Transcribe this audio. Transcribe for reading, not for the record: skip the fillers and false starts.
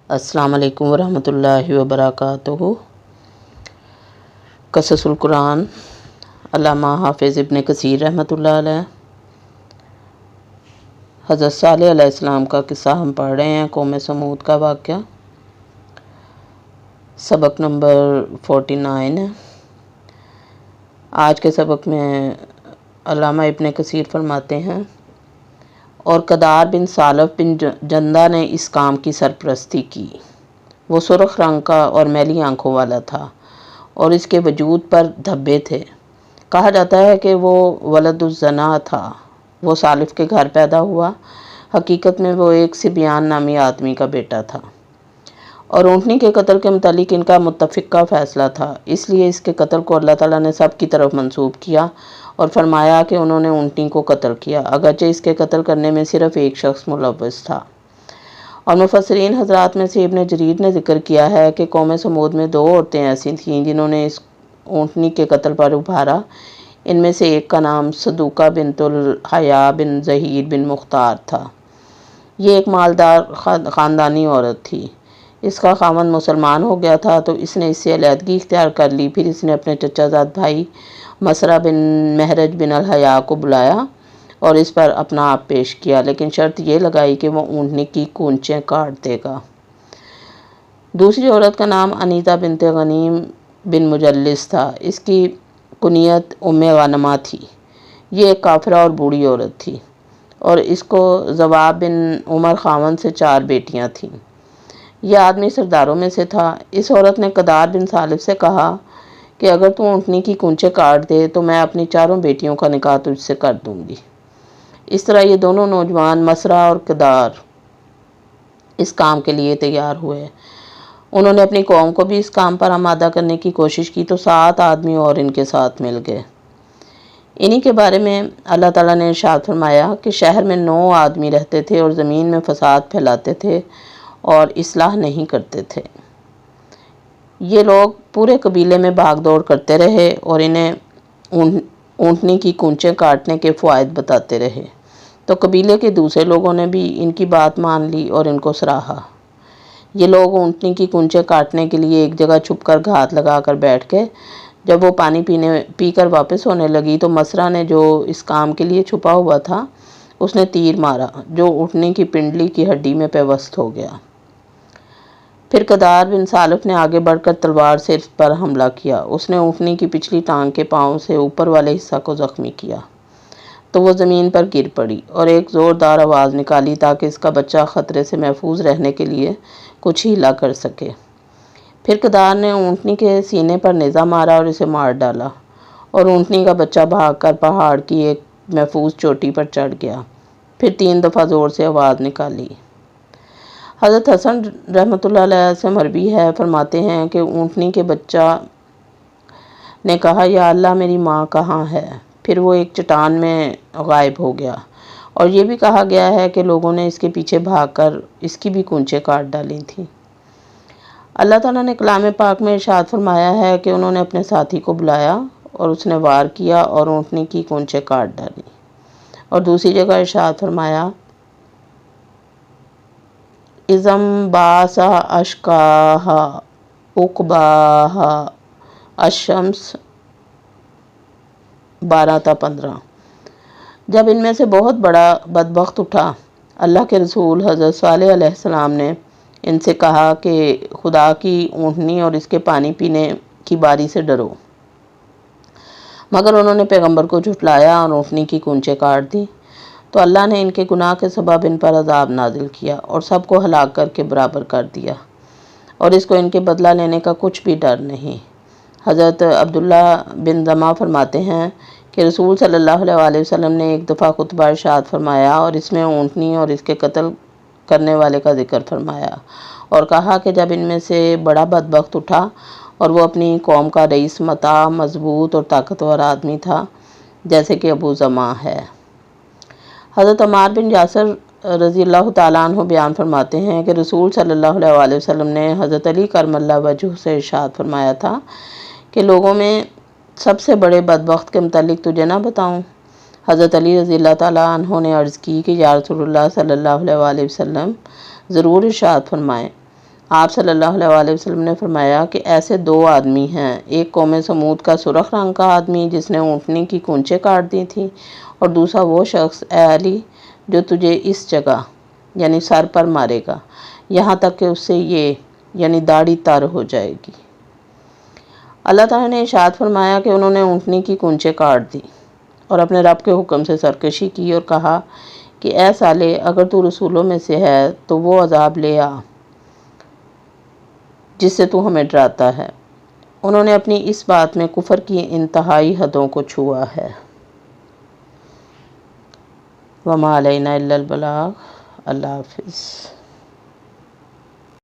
السلام علیکم ورحمۃ اللہ وبرکاتہ۔ قصص القرآن، علامہ حافظ ابن کثیر رحمۃ اللہ علیہ۔ حضرت صالح علیہ السلام کا قصہ ہم پڑھ رہے ہیں، قوم سمود کا واقعہ۔ سبق نمبر 49 ہے۔ آج کے سبق میں علامہ ابن کثیر فرماتے ہیں، اور قدار بن سالف بن جندہ نے اس کام کی سرپرستی کی۔ وہ سرخ رنگ کا اور میلی آنکھوں والا تھا اور اس کے وجود پر دھبے تھے۔ کہا جاتا ہے کہ وہ ولد الزنا تھا۔ وہ سالف کے گھر پیدا ہوا۔ حقیقت میں وہ ایک سبیان نامی آدمی کا بیٹا تھا، اور اونٹنی کے قتل کے متعلق ان کا متفقہ فیصلہ تھا۔ اس لیے اس کے قتل کو اللہ تعالیٰ نے سب کی طرف منسوب کیا اور فرمایا کہ انہوں نے اونٹنی کو قتل کیا، اگرچہ اس کے قتل کرنے میں صرف ایک شخص ملوث تھا۔ اور مفسرین حضرات میں سے ابن جریر نے ذکر کیا ہے کہ قوم سمود میں 2 عورتیں ایسی تھیں جنہوں نے اس اونٹنی کے قتل پر ابھارا۔ ان میں سے ایک کا نام صدوقہ بنت الحیا بن ظہیر بن مختار تھا۔ یہ ایک مالدار خاندانی عورت تھی۔ اس کا خاوند مسلمان ہو گیا تھا تو اس نے اس سے علیحدگی اختیار کر لی۔ پھر اس نے اپنے چچا زاد بھائی مسرہ بن مہرج بن الحیا کو بلایا اور اس پر اپنا آپ پیش کیا، لیکن شرط یہ لگائی کہ وہ اونٹنی کی کونچیں کاٹ دے گا۔ دوسری عورت کا نام انیتا بنت غنیم بن مجلس تھا۔ اس کی کنیت ام غنمہ تھی۔ یہ ایک کافرہ اور بوڑھی عورت تھی، اور اس کو ضباب بن عمر خاوند سے 4 بیٹیاں تھیں۔ یہ آدمی سرداروں میں سے تھا۔ اس عورت نے قدار بن سالف سے کہا کہ اگر تو اونٹنی کی کونچیں کاٹ دے تو میں اپنی 4 بیٹیوں کا نکاح تجھ سے کر دوں گی۔ اس طرح یہ دونوں نوجوان مسرہ اور قدار اس کام کے لیے تیار ہوئے۔ انہوں نے اپنی قوم کو بھی اس کام پر آمادہ کرنے کی کوشش کی تو 7 آدمی اور ان کے ساتھ مل گئے۔ انہی کے بارے میں اللہ تعالیٰ نے ارشاد فرمایا کہ شہر میں 9 آدمی رہتے تھے اور زمین میں فساد پھیلاتے تھے اور اصلاح نہیں کرتے تھے۔ یہ لوگ پورے قبیلے میں بھاگ دوڑ کرتے رہے اور انہیں اونٹنی کی کونچیں کاٹنے کے فوائد بتاتے رہے، تو قبیلے کے دوسرے لوگوں نے بھی ان کی بات مان لی اور ان کو سراہا۔ یہ لوگ اونٹنی کی کونچیں کاٹنے کے لیے ایک جگہ چھپ کر گھات لگا کر بیٹھ گئے۔ جب وہ پانی پی کر واپس ہونے لگی تو مسرہ نے، جو اس کام کے لیے چھپا ہوا تھا، اس نے تیر مارا جو اونٹنی کی پنڈلی کی ہڈی میں پیوست ہو گیا۔ پھر قدار بن سالف نے آگے بڑھ کر تلوار سے اس پر حملہ کیا۔ اس نے اونٹنی کی پچھلی ٹانگ کے پاؤں سے اوپر والے حصہ کو زخمی کیا تو وہ زمین پر گر پڑی اور ایک زوردار آواز نکالی تاکہ اس کا بچہ خطرے سے محفوظ رہنے کے لیے کچھ ہیلا کر سکے۔ پھر قدار نے اونٹنی کے سینے پر نیزہ مارا اور اسے مار ڈالا، اور اونٹنی کا بچہ بھاگ کر پہاڑ کی ایک محفوظ چوٹی پر چڑھ گیا۔ پھر 3 دفعہ زور سے آواز نکالی۔ حضرت حسن رحمۃ اللہ علیہ سے مروی ہے، فرماتے ہیں کہ اونٹنی کے بچہ نے کہا، یا اللہ میری ماں کہاں ہے؟ پھر وہ ایک چٹان میں غائب ہو گیا۔ اور یہ بھی کہا گیا ہے کہ لوگوں نے اس کے پیچھے بھاگ کر اس کی بھی کونچیں کاٹ ڈالی تھیں۔ اللہ تعالیٰ نے کلام پاک میں ارشاد فرمایا ہے کہ انہوں نے اپنے ساتھی کو بلایا اور اس نے وار کیا اور اونٹنی کی کونچیں کاٹ ڈالی۔ اور دوسری جگہ ارشاد فرمایا، اِذَا انبَعَثَ أَشْقَاهَا عُقْبَاهَا الشمس 12-15۔ جب ان میں سے بہت بڑا بدبخت اٹھا، اللہ کے رسول حضرت صالح علیہ السلام نے ان سے کہا کہ خدا کی اونٹنی اور اس کے پانی پینے کی باری سے ڈرو، مگر انہوں نے پیغمبر کو جھٹلایا اور اونٹنی کی کونچیں کاٹ دیں، تو اللہ نے ان کے گناہ کے سبب ان پر عذاب نازل کیا اور سب کو ہلاک کر کے برابر کر دیا، اور اس کو ان کے بدلہ لینے کا کچھ بھی ڈر نہیں۔ حضرت عبداللہ بن زمعہ فرماتے ہیں کہ رسول صلی اللہ علیہ وسلم نے ایک دفعہ خطبہ ارشاد فرمایا اور اس میں اونٹنی اور اس کے قتل کرنے والے کا ذکر فرمایا، اور کہا کہ جب ان میں سے بڑا بدبخت اٹھا اور وہ اپنی قوم کا رئیس مطاع، مضبوط اور طاقتور آدمی تھا، جیسے کہ ابو زمعہ ہے۔ حضرت عمار بن یاسر رضی اللہ تعالیٰ عنہ بیان فرماتے ہیں کہ رسول صلی اللہ علیہ وسلم نے حضرت علی کرم اللہ وجہہ سے ارشاد فرمایا تھا کہ لوگوں میں سب سے بڑے بدبخت کے متعلق تجھے نہ بتاؤں؟ حضرت علی رضی اللہ تعالیٰ عنہ نے عرض کی کہ یا رسول اللہ صلی اللہ علیہ وسلم، ضرور ارشاد فرمائیں۔ آپ صلی اللہ علیہ وسلم نے فرمایا کہ ایسے دو آدمی ہیں، ایک قوم سمود کا سرخ رنگ کا آدمی جس نے اونٹنی کی کونچیں کاٹ دی تھیں، اور دوسرا وہ شخص اے علی جو تجھے اس جگہ یعنی سر پر مارے گا یہاں تک کہ اس سے یہ یعنی داڑھی تر ہو جائے گی۔ اللہ تعالیٰ نے ارشاد فرمایا کہ انہوں نے اونٹنی کی کونچیں کاٹ دی اور اپنے رب کے حکم سے سرکشی کی اور کہا کہ اے صالح، اگر تو رسولوں میں سے ہے تو وہ عذاب لے آ جس سے تو ہمیں ڈراتا ہے۔ انہوں نے اپنی اس بات میں کفر کی انتہائی حدوں کو چھوا ہے۔ وما علینا الا البلاغ۔ اللہ حافظ۔